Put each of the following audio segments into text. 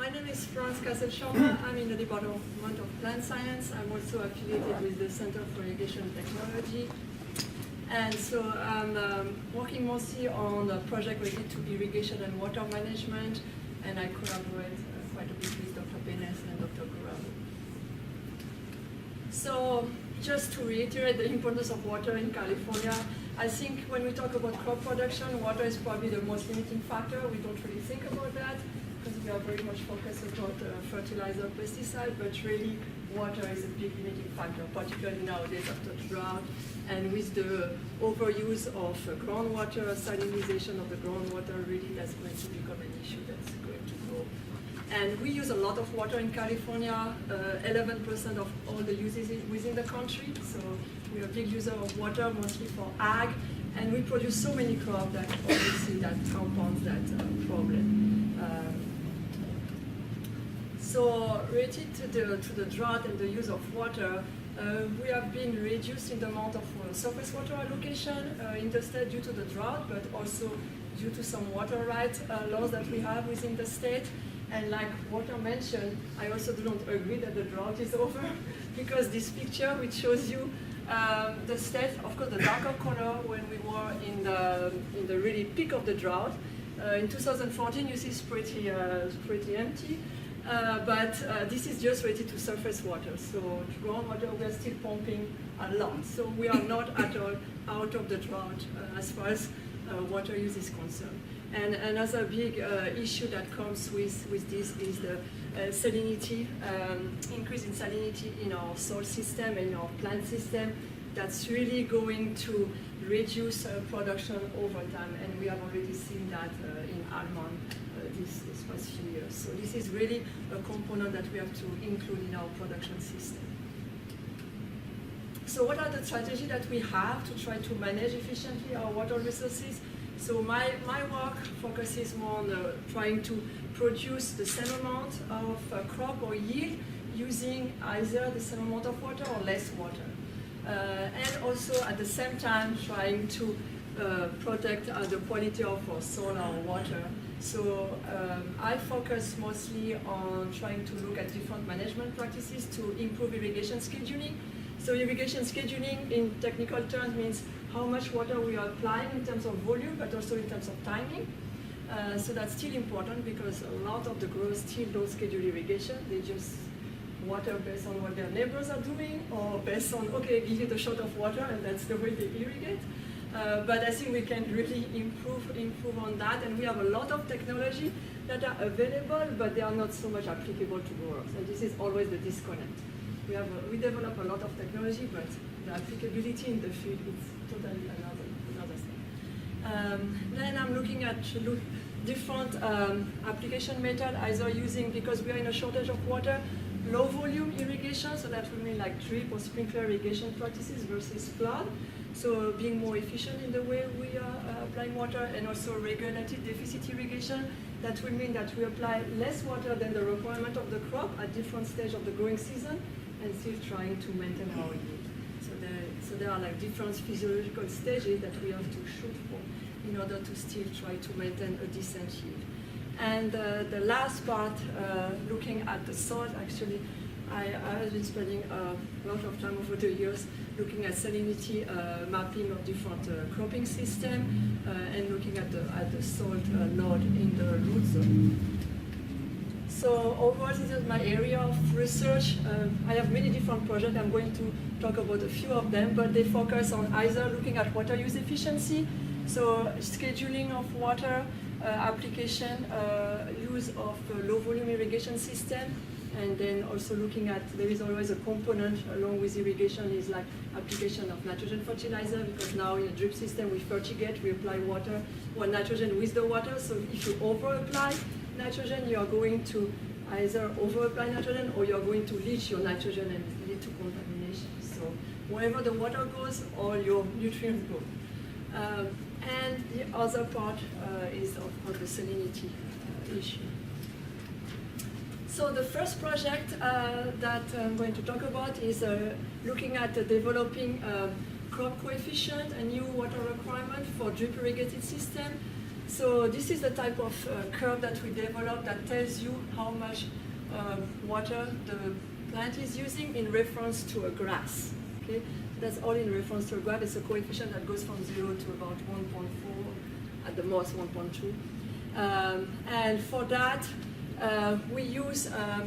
My name is Franz Kassel-Schaumer. I'm in the Department of Plant Science. I'm also affiliated with the Center for Irrigation Technology. And so I'm working mostly on a project related to irrigation and water management, and I collaborate quite a bit with Dr. Benes and Dr. Gurabo. So just to reiterate the importance of water in California, I think when we talk about crop production, water is probably the most limiting factor. We don't really think about that because we are very much focused about fertilizer, pesticide, but really water is a big limiting factor, particularly nowadays after drought and with the overuse of groundwater, salinization of the groundwater, really that's going to become an issue that's going to grow. And we use a lot of water in California, 11% of all the uses within the country, so we're a big user of water, mostly for ag, and we produce so many crops that obviously that compounds that problem. So related to the drought and the use of water, we have been reducing the amount of surface water allocation in the state due to the drought, but also due to some water rights laws that we have within the state. And like Walter mentioned, I also do not agree that the drought is over, because this picture which shows you the state, of course the darker color when we were in the really peak of the drought. In 2014 you see it's pretty empty. But this is just related to surface water. So groundwater, we are still pumping a lot. So we are not at all out of the drought as far as water use is concerned. And another big issue that comes with this is the salinity, increase in salinity in our soil system and in our plant system. That's really going to reduce production over time. And we have already seen that in almond this past few years. So this is really a component that we have to include in our production system. So what are the strategies that we have to try to manage efficiently our water resources? So my work focuses more on trying to produce the same amount of crop or yield using either the same amount of water or less water. And also at the same time trying to protect the quality of our soil or water. So I focus mostly on trying to look at different management practices to improve irrigation scheduling. So irrigation scheduling in technical terms means how much water we are applying in terms of volume, but also in terms of timing. So that's still important because a lot of the growers still don't schedule irrigation. They just water based on what their neighbors are doing, or based on, okay, give it a shot of water, and that's the way they irrigate. But I think we can really improve on that, and we have a lot of technology that are available, but they are not so much applicable to growers, and this is always the disconnect. We develop a lot of technology, but the applicability in the field is totally another thing. Then I'm looking at different application method, either using, because we are in a shortage of water, low volume irrigation, so that would mean like drip or sprinkler irrigation practices versus flood. So being more efficient in the way we are applying water, and also regulated deficit irrigation. That will mean that we apply less water than the requirement of the crop at different stages of the growing season, and still trying to maintain our yield. So there are like different physiological stages that we have to shoot for in order to still try to maintain a decent yield. And the last part, looking at the soil, actually, I have been spending a lot of time over the years looking at salinity mapping of different cropping system and looking at the salt load in the root zone. So overall, this is my area of research. I have many different projects. I'm going to talk about a few of them, but they focus on either looking at water use efficiency, so scheduling of water, application, use of low volume irrigation system, and then also looking at, there is always a component along with irrigation is like application of nitrogen fertilizer, because now in a drip system we fertigate, we apply water or nitrogen with the water. So if you over apply nitrogen, you are going to either over apply nitrogen or you are going to leach your nitrogen and lead to contamination. So wherever the water goes, all your nutrients go. And the other part is of course the salinity issue. So the first project that I'm going to talk about is looking at developing crop coefficient, a new water requirement for drip irrigated system. So this is the type of curve that we developed that tells you how much water the plant is using in reference to a grass. Okay? That's all in reference to a grass. It's a coefficient that goes from 0 to about 1.4, at the most 1.2. And for that, we use a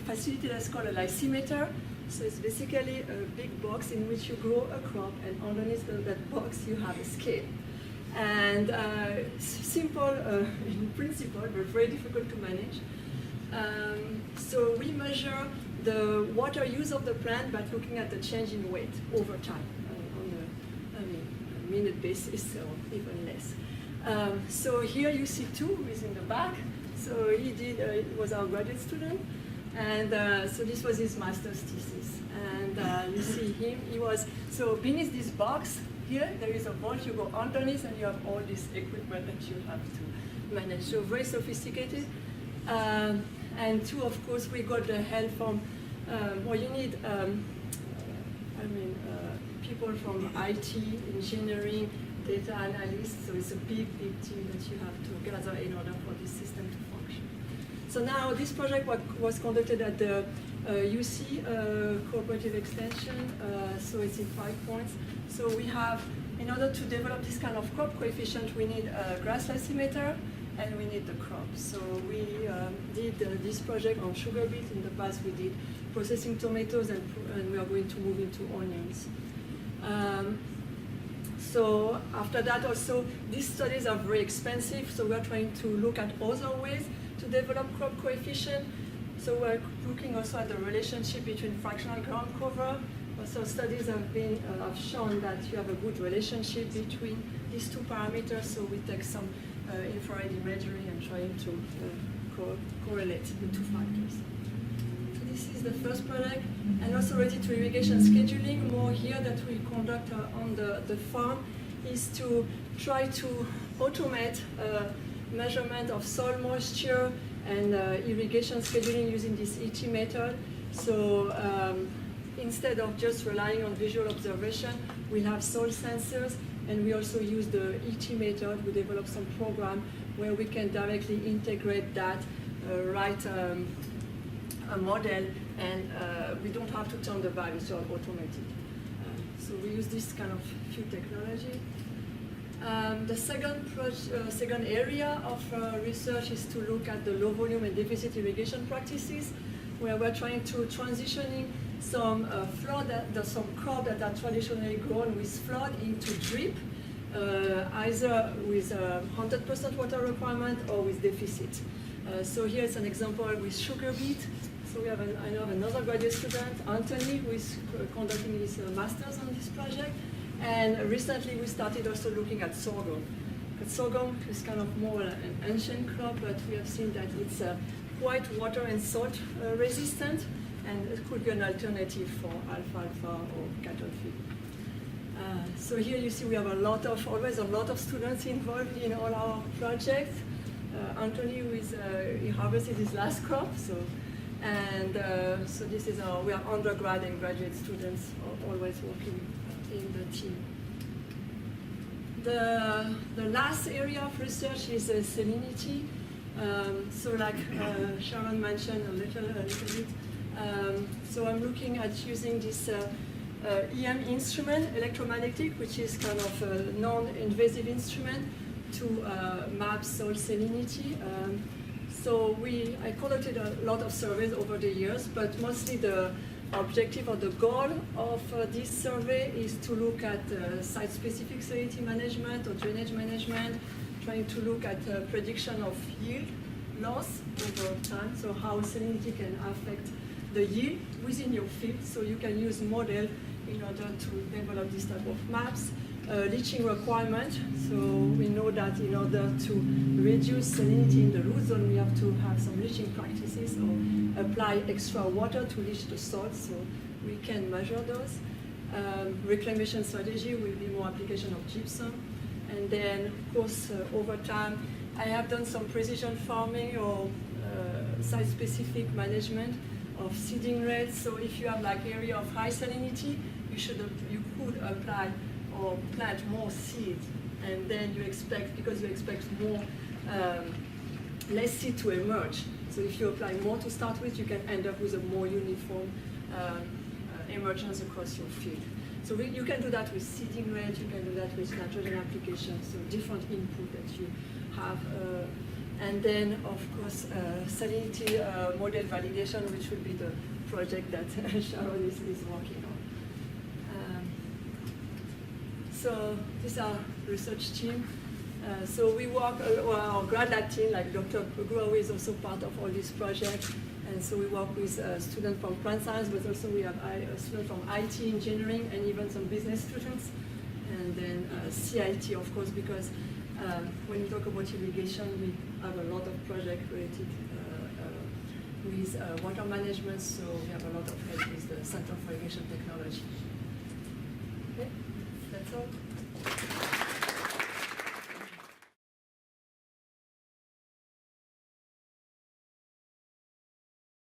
facility that's called a lysimeter. So it's basically a big box in which you grow a crop, and underneath that box you have a scale. And simple in principle, but very difficult to manage. So we measure the water use of the plant by looking at the change in weight over time, on a minute basis or even less. So here you see two, who is in the back. So he was our graduate student, and so this was his master's thesis. And you see him, so beneath this box, here there is a vault, you go underneath and you have all this equipment that you have to manage. So very sophisticated. And two, of course, we got the help from, you need, people from IT, engineering, data analysts, so it's a big, big team that you have to gather in order for this system to function. So now this project was conducted at the UC Cooperative Extension, so it's in 5 points. So we have, in order to develop this kind of crop coefficient, we need a grass lysimeter and we need the crop. So we did this project on sugar beet. In the past we did processing tomatoes, and we are going to move into onions. So after that also, these studies are very expensive, so we're trying to look at other ways to develop crop coefficient. So we're looking also at the relationship between fractional ground cover. Also studies have shown that you have a good relationship between these two parameters, so we take some infrared imagery and trying to correlate the two factors. So this is the first project, and also related to irrigation scheduling, more here that we conduct on the farm, is to try to automate measurement of soil moisture and irrigation scheduling using this ET method. So instead of just relying on visual observation, we have soil sensors, and we also use the ET method. We develop some program where we can directly integrate that, write a model, and we don't have to turn the valve, it's all automated. So we use this kind of few technology. The second area of research is to look at the low volume and deficit irrigation practices, where we're trying to transitioning some some crop that are traditionally grown with flood into drip, either with 100% water requirement or with deficit. So here's an example with sugar beet. So we have I know another graduate student, Anthony, who is conducting his master's on this project. And recently we started also looking at sorghum. But sorghum is kind of more an ancient crop, but we have seen that it's quite water and salt resistant, and it could be an alternative for alfalfa or cattle feed. So here you see we have always a lot of students involved in all our projects. Anthony, he harvested his last crop, so this is we are undergrad and graduate students always working in the team. The last area of research is salinity. So like Sharon mentioned a little bit, so I'm looking at using this EM instrument, electromagnetic, which is kind of a non-invasive instrument to map soil salinity. So I conducted a lot of surveys over the years, but mostly the objective or the goal of this survey is to look at site-specific salinity management or drainage management, trying to look at prediction of yield loss over time, so how salinity can affect the yield within your field, so you can use model in order to develop this type of maps. Leaching requirement, so we know that in order to reduce salinity in the root zone, we have to have some leaching practices or apply extra water to leach the soil, so we can measure those. Reclamation strategy will be more application of gypsum. And then, of course, over time, I have done some precision farming or site-specific management of seeding rates. So if you have like area of high salinity, you could apply or plant more seed and then you expect, because you expect more, less seed to emerge. So if you apply more to start with, you can end up with a more uniform emergence across your field. So you can do that with seeding rate, you can do that with nitrogen application, so different input that you have. And then, of course, salinity model validation, which will be the project that Sharon is working on. So this is our research team. So we work, our grad lab team, like Dr. Grow is also part of all these projects. And so we work with students from plant science, but also we have a student from IT engineering and even some business students. And then CIT, of course, because when we talk about irrigation, we have a lot of projects related with water management, so we have a lot of help with the Center for Irrigation Technology. Okay, that's all.